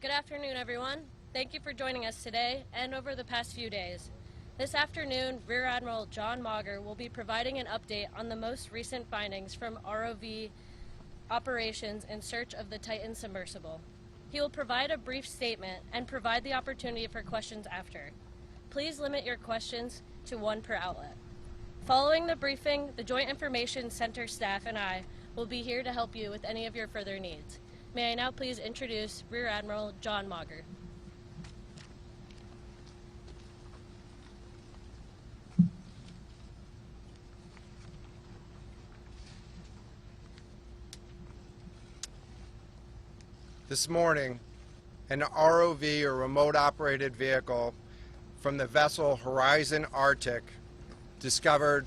Good afternoon, everyone. Thank you for joining us today and over the past few days. This afternoon, Rear Admiral John Mauger will be providing an update on the most recent findings from ROV operations in search of the Titan submersible. He will provide a brief statement and provide the opportunity for questions after. Please limit your questions to one per outlet. Following the briefing, the Joint Information Center staff and I will be here to help you with any of your further needs. May I now please introduce Rear Admiral John Mauger. This morning, an ROV, or remote operated vehicle, from the vessel Horizon Arctic discovered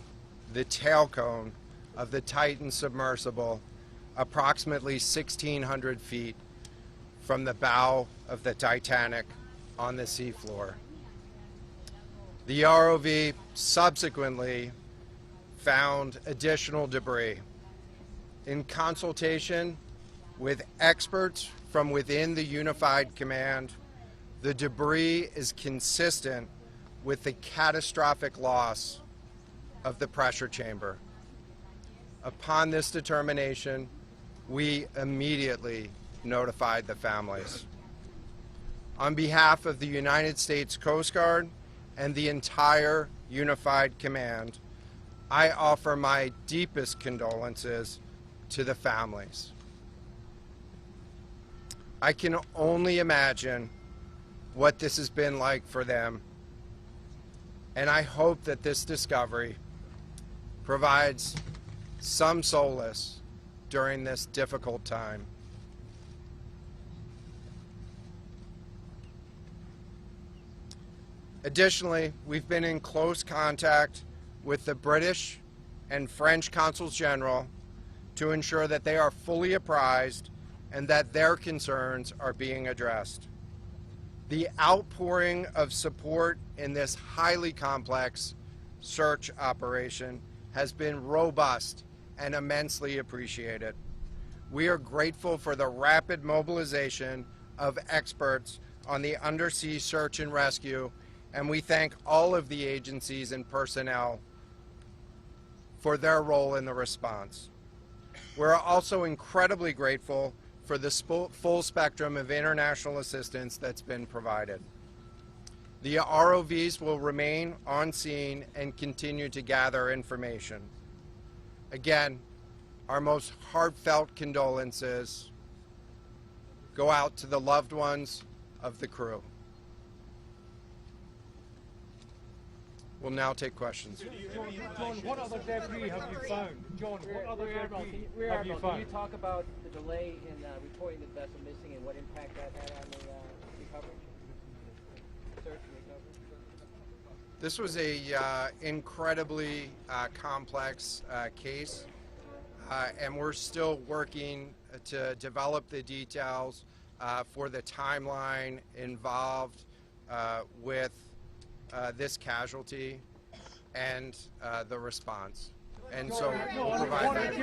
the tail cone of the Titan submersible approximately 1,600 feet from the bow of the Titanic on the seafloor. The ROV subsequently found additional debris. In consultation with experts from within the Unified Command, the debris is consistent with the catastrophic loss of the pressure chamber. Upon this determination, we immediately notified the families. On behalf of the United States Coast Guard and the entire Unified Command, I offer my deepest condolences to the families. I can only imagine what this has been like for them, and I hope that this discovery provides some solace during this difficult time. Additionally, we've been in close contact with the British and French consuls general to ensure that they are fully apprised and that their concerns are being addressed. The outpouring of support in this highly complex search operation has been robust and immensely appreciated. We are grateful for the rapid mobilization of experts on the undersea search and rescue, and we thank all of the agencies and personnel for their role in the response. We're also incredibly grateful for the full spectrum of international assistance that's been provided. The ROVs will remain on scene and continue to gather information. Again, our most heartfelt condolences go out to the loved ones of the crew. We'll now take questions. John, what other debris have you found? John, what other debris have you found? Can you talk about the delay in reporting the vessel missing and what impact that had on the recovery? Search and recovery? This was a incredibly complex case, and we're still working to develop the details for the timeline involved with this casualty and the response. And so we'll provide that.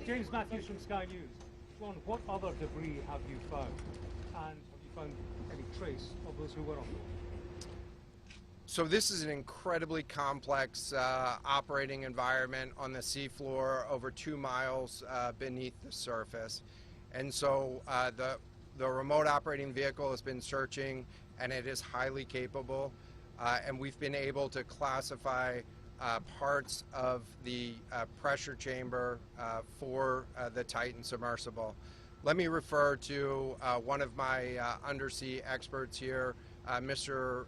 James Matthews from Sky News. John, what other debris have you found? And have you found any trace of those who were on board? So this is an incredibly complex operating environment on the seafloor, over 2 miles beneath the surface. And so the remote operating vehicle has been searching, and it is highly capable. And we've been able to classify parts of the pressure chamber for the Titan submersible. Let me refer to one of my undersea experts here, Mr.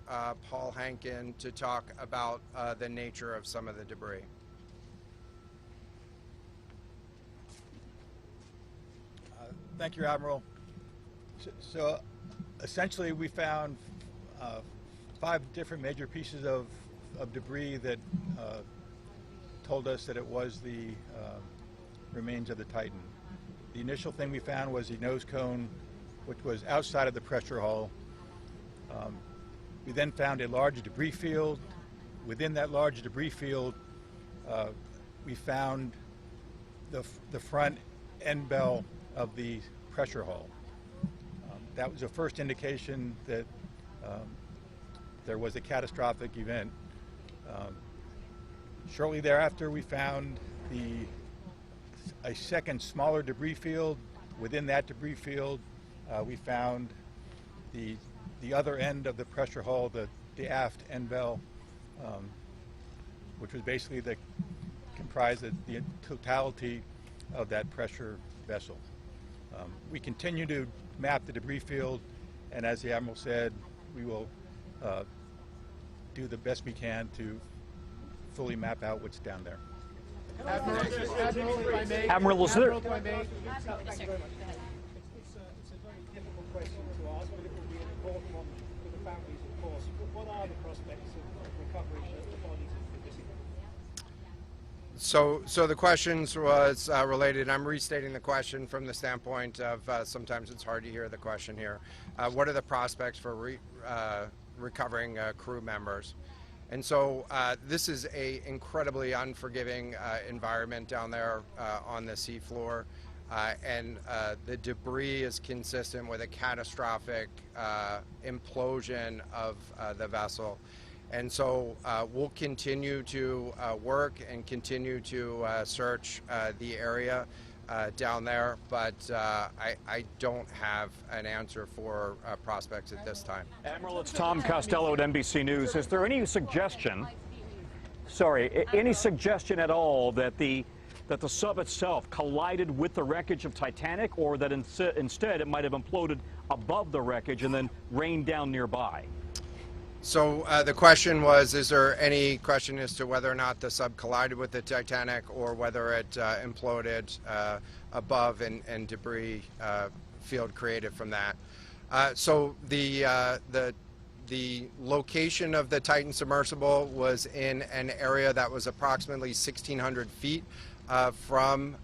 Paul Hankin, to talk about the nature of some of the debris. Thank you, Admiral. So essentially we found 5 different major pieces of debris that told us that it was the remains of the Titan. The initial thing we found was the nose cone, which was outside of the pressure hull. We then found a large debris field. Within that large debris field, we found the front end bell of the pressure hull. that was the first indication that there was a catastrophic event. Shortly thereafter, we found a second smaller debris field. Within that debris field, we found the other end of the pressure hull, the aft end bell, which was basically comprised of the totality of that pressure vessel. We continue to map the debris field, and as the Admiral said, we will do the best we can to fully map out what's down there. Admiral, if I may. Admiral, is there? Admiral, if I may. Thank you very much. It's a very difficult question to ask, but it will be an important one for the families, of course. What are the prospects of recovery of the bodies of the missing? So the questions was related. I'm restating the question from the standpoint of sometimes it's hard to hear the question here. What are the prospects for recovering crew members? And so this is a incredibly unforgiving environment down there on the seafloor, and the debris is consistent with a catastrophic implosion of the vessel. And so we'll continue to work and continue to search the area down there, but I don't have an answer for prospects at this time. Admiral, it's Tom Costello at NBC News. Is there any suggestion, any suggestion at all that the sub itself collided with the wreckage of Titanic, or that instead it might have imploded above the wreckage and then rained down nearby? So the question was, is there any question as to whether or not the sub collided with the Titanic or whether it imploded above and debris field created from that? So the location of the Titan submersible was in an area that was approximately 1,600 feet from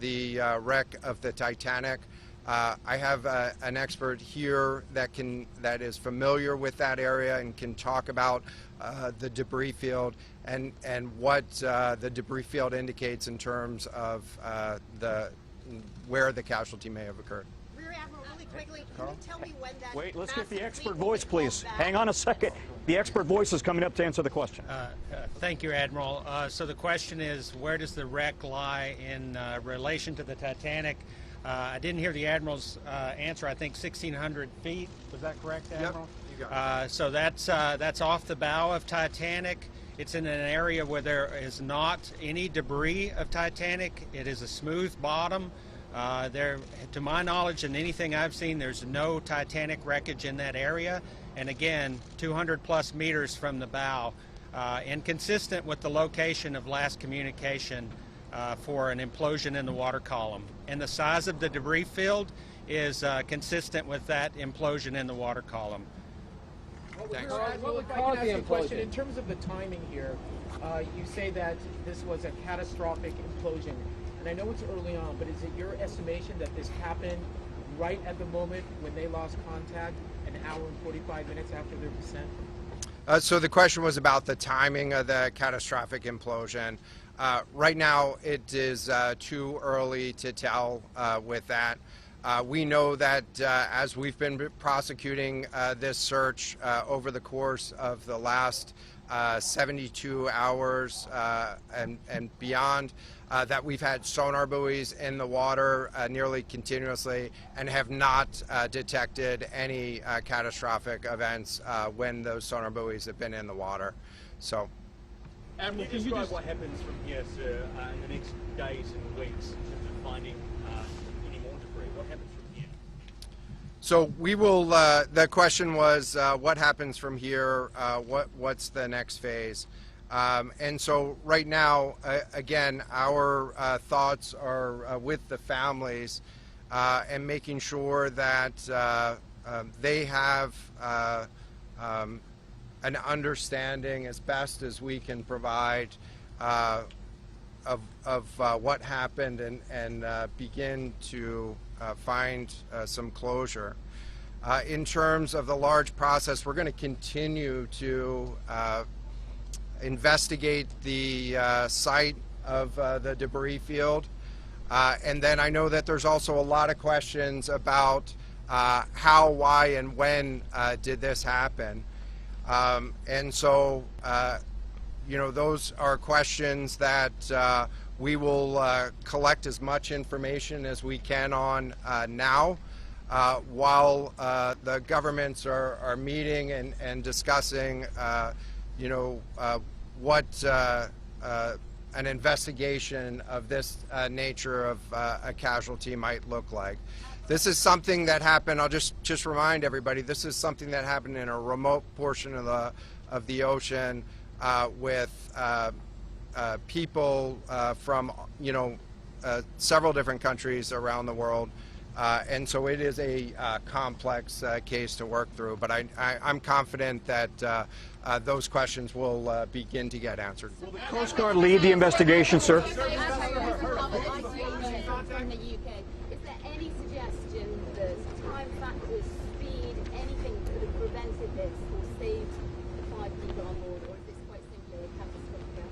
the wreck of the Titanic. I have an expert here that is familiar with that area and can talk about the debris field and what the debris field indicates in terms of where the casualty may have occurred. Rear Admiral, really quickly, can you tell me when that... Wait, let's get the massive expert fleet will voice, be please. called back? Hang on a second. The expert voice is coming up to answer the question. Thank you, Admiral. So the question is, where does the wreck lie in relation to the Titanic? I didn't hear the Admiral's answer. I think 1,600 feet. Was that correct, Admiral? Yep, you got it. So that's off the bow of Titanic. It's in an area where there is not any debris of Titanic. It is a smooth bottom. To my knowledge and anything I've seen, there's no Titanic wreckage in that area. And again, 200 plus meters from the bow, and consistent with the location of last communication for an implosion in the water column. And the size of the debris field is consistent with that implosion in the water column. Thanks. Well, if I can ask you a question, in terms of the timing here, you say that this was a catastrophic implosion. And I know it's early on, but is it your estimation that this happened right at the moment when they lost contact, an hour and 45 minutes after their descent? So the question was about the timing of the catastrophic implosion. Right now, it is too early to tell with that. We know that as we've been prosecuting this search over the course of the last 72 hours and beyond, that we've had sonar buoys in the water nearly continuously and have not detected any catastrophic events when those sonar buoys have been in the water. So. Admiral, can you describe what happens from here, sir, in the next days and weeks in terms of finding any more debris? What happens from here? So we will, the question was what happens from here, what's the next phase? And so right now, again, our thoughts are with the families and making sure that they have an understanding as best as we can provide of what happened and begin to find some closure. In terms of the large process, we're going to continue to investigate the site of the debris field. And then I know that there's also a lot of questions about how, why, and when did this happen. And so, those are questions that we will collect as much information as we can on now, while the governments are meeting and discussing, what an investigation of this nature of a casualty might look like. This is something that happened. I'll just remind everybody. This is something that happened in a remote portion of the ocean with people from several different countries around the world, and so it is a complex case to work through. But I'm confident that those questions will begin to get answered. Will the Coast Guard lead the investigation, sir? From the UK. Is there any suggestion that time factors, speed, anything could have prevented this or saved the 5 people on board, or is this quite simply a catastrophic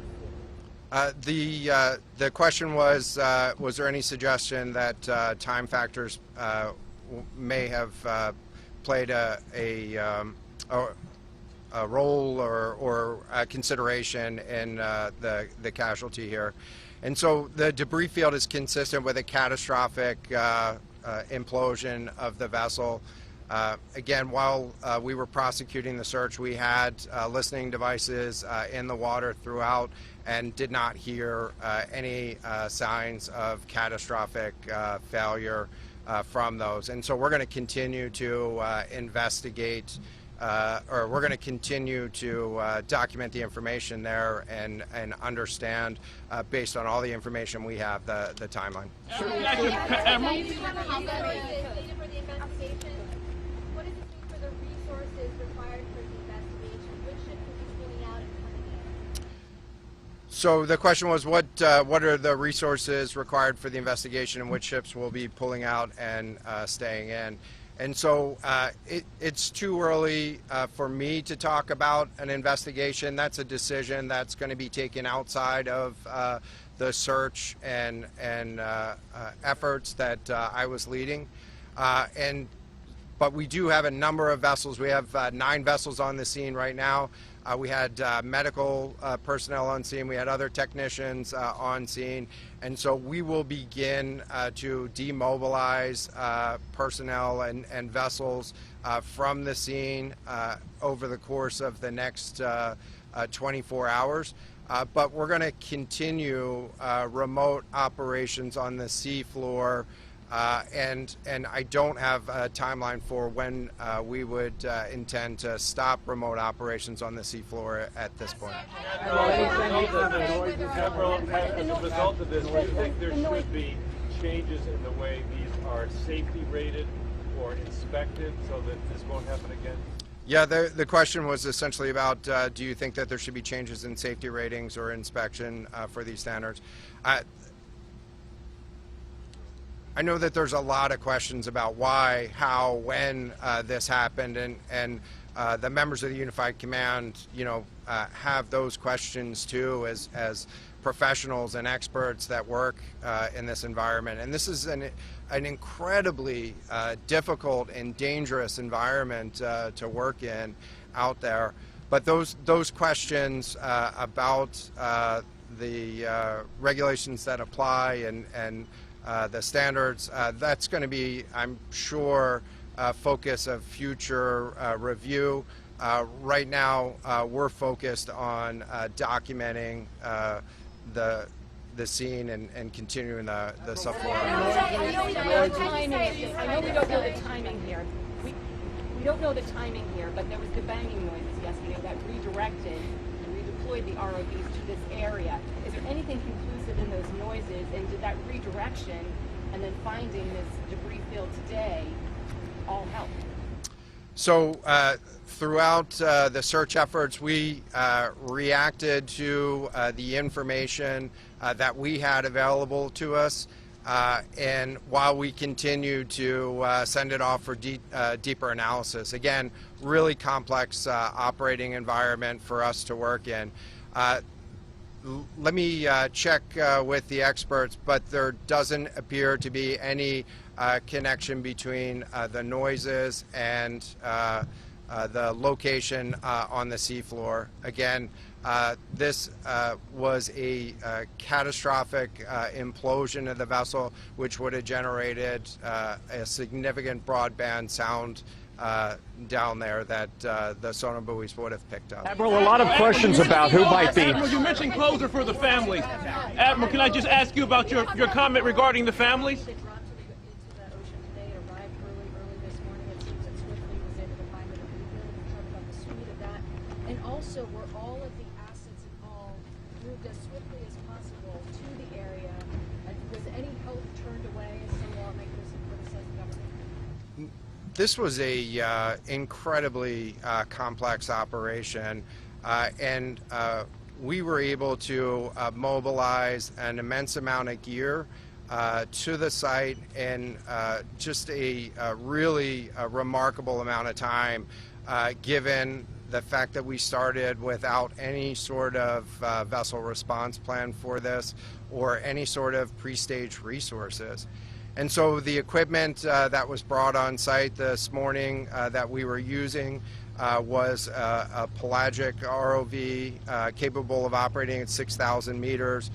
accident? The question was there any suggestion that time factors may have played a role or a consideration in the casualty here? And so the debris field is consistent with a catastrophic implosion of the vessel. Again, while we were prosecuting the search, we had listening devices in the water throughout and did not hear any signs of catastrophic failure from those. And so we're going to continue to investigate, or we're going to continue to document the information there and understand, based on all the information we have, the timeline. So the question was, what are the resources required for the investigation, and which ships will be pulling out and staying in? And so it's too early for me to talk about an investigation. That's a decision that's going to be taken outside of the search and efforts that I was leading. But we do have a number of vessels. We have 9 vessels on the scene right now. We had medical personnel on scene. We had other technicians on scene. And so we will begin to demobilize personnel and vessels from the scene over the course of the next 24 hours. But we're going to continue remote operations on the seafloor. And I don't have a timeline for when we would intend to stop remote operations on the seafloor at this point. As a result of this, do you think there should be changes in the way these are safety rated or inspected so that this won't happen again? Yeah, the question was essentially about, do you think that there should be changes in safety ratings or inspection for these standards? I know that there's a lot of questions about why, how, when this happened, and the members of the Unified Command, have those questions too, as professionals and experts that work in this environment. And this is an incredibly difficult and dangerous environment to work in out there. But those questions about the regulations that apply and the standards, that's going to be, I'm sure, a focus of future review. Right now, we're focused on documenting the scene and continuing the subfloor. I know we don't know the timing here. We don't know the timing here, but there was the banging noises yesterday that redirected and redeployed the ROVs to this area. Is there anything conclusive in those noises, and did that redirection and then finding this debris field today all help? So throughout the search efforts, we reacted to the information that we had available to us, and while we continued to send it off for deeper analysis. Again, really complex operating environment for us to work in. Let me check with the experts, but there doesn't appear to be any connection between the noises and the location on the seafloor. Again, this was a catastrophic implosion of the vessel, which would have generated a significant broadband sound down there that the sonobuoys would have picked up. Admiral, a lot of questions about who might be. Admiral, you mentioned closure for the families. Admiral, can I just ask you about your comment regarding the families? They dropped into the ocean today, arrived early this morning. It seems that Swiftly was able to find it. We really concerned about the speed of that. And also, were all of the assets involved moved as swiftly as possible to the area? And was any help turned away, as some lawmakers have criticized the government? This was a incredibly complex operation, and we were able to mobilize an immense amount of gear to the site in just a really remarkable amount of time, given the fact that we started without any sort of vessel response plan for this or any sort of pre-stage resources. And so the equipment that was brought on site this morning that we were using was a pelagic ROV capable of operating at 6,000 meters,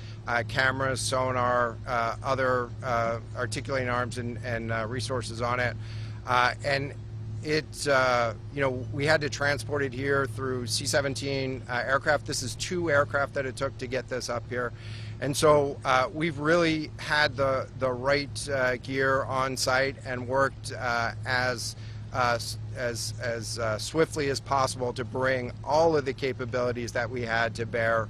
cameras, sonar, other articulating arms and resources on it. And it, we had to transport it here through C-17 aircraft. This is 2 aircraft that it took to get this up here. And so we've really had the right gear on site and worked as swiftly as possible to bring all of the capabilities that we had to bear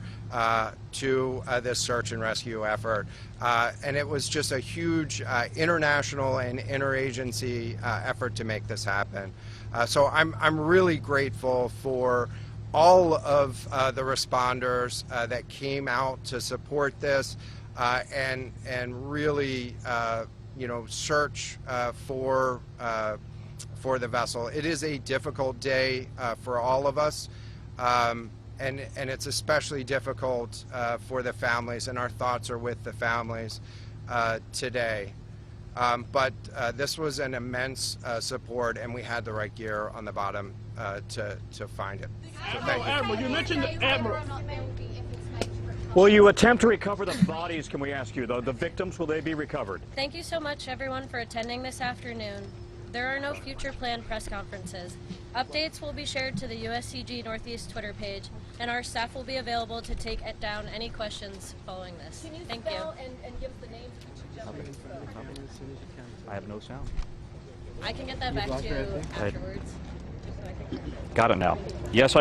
to this search and rescue effort. And it was just a huge international and interagency effort to make this happen. So I'm really grateful for all of the responders that came out to support this and really search for the vessel. It is a difficult day for all of us, and it's especially difficult for the families, and our thoughts are with the families today. But this was an immense support, and we had the right gear on the bottom to find it. So thank you. Admiral, you mentioned the Admiral. Will you attempt to recover the bodies, can we ask you, though? The victims, will they be recovered? Thank you so much, everyone, for attending this afternoon. There are no future planned press conferences. Updates will be shared to the USCG Northeast Twitter page, and our staff will be available to take down any questions following this. Can you Thank spell you. and give the names of each gentleman? I have no sound. I can get that back to you afterwards. Got it now. Yes, I got